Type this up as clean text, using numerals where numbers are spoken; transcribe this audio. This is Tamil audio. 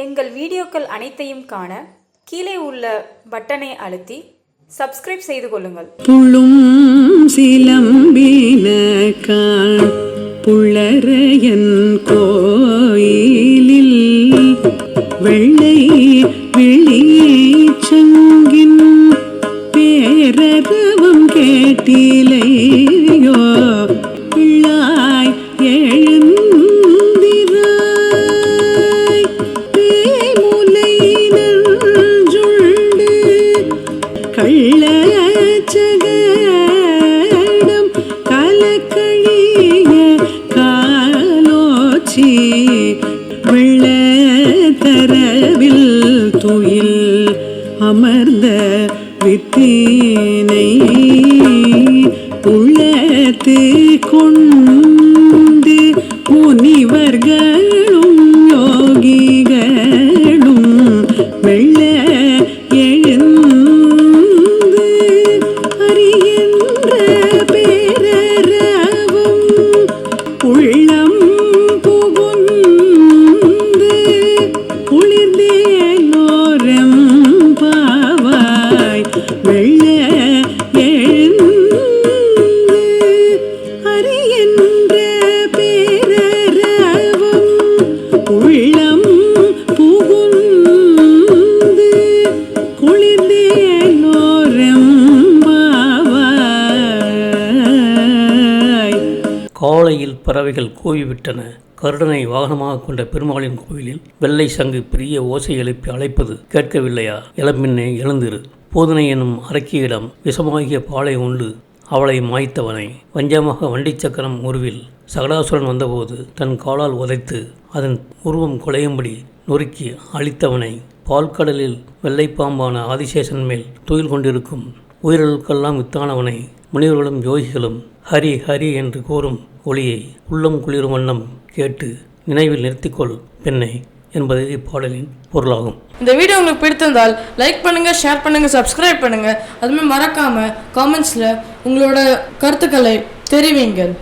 எங்கள் வீடியோக்கள் அனைத்தையும் காண கீழே உள்ள பட்டனை அழுத்தி சப்ஸ்கிரைப் செய்து கொள்ளுங்கள். புள்ளும் சிலம்பின புள்ளரையன் கோயிலில் வெள்ளை வெளிச்சங்கின் பேரரவம் கேட்டிலையோ பிள்ளாய் எழுந்திராய் பேமுலை நஞ்சுண்டு கள்ளச்சகடம் கலக்கழிய காலோச்சி வெள்ளத்தரவில் துயில் அமர்ந்த வித்தினை உள்ளத்து கொண்டு முனிவர்களும் யோகிகளும் வெள்ள எழுந்து அறிகின்ற பேரரவும் உள்ளம் புகுந்து குளிர்ந்தேலோரம் பாவாய் வெள்ள எழுந்து அறிகின்ற பேரரவும் உள்ளம் புகுந்து குளிர்ந்தேலோரம் பாவாய். காலையில் பறவைகள் கூவிவிட்டன. கருடனை வாகனமாக கொண்ட பெருமாளின் கோவிலில் வெள்ளை சங்கு பெரிய ஓசை எழுப்பி அழைப்பது கேட்கவில்லையா? இளம்பின்னே எழுந்திரு. போதனை என்னும் அரக்கியிடம் விஷமாகிய பாலை உண்டு அவளை மாய்த்தவனை. வஞ்சமாக வண்டி சக்கரம் உருவில் சகடாசுரன் வந்தபோது தன் காலால் உதைத்து அதன் உருவம் குலையும்படி நொறுக்கி அழித்தவனை. பால்கடலில் வெள்ளைப்பாம்பான ஆதிசேஷன் மேல் துயில் கொண்டிருக்கும் உயிர்களுக்கெல்லாம் வித்தானவனை. முனிவர்களும் யோகிகளும் ஹரி ஹரி என்று கூறும் ஒளியை உள்ளம் குளிரும் வண்ணம் கேட்டு நினைவில் நிறுத்திக்கொள் பெண்ணை என்பது இப்பாடலின் பொருளாகும். இந்த வீடியோ உங்களுக்கு பிடித்திருந்தால் லைக் பண்ணுங்க, ஷேர் பண்ணுங்க, சப்ஸ்கிரைப் பண்ணுங்க. அதுமாதிரி மறக்காம காமெண்ட்ஸ்ல உங்களோட கருத்துக்களை தெரிவிங்கள்.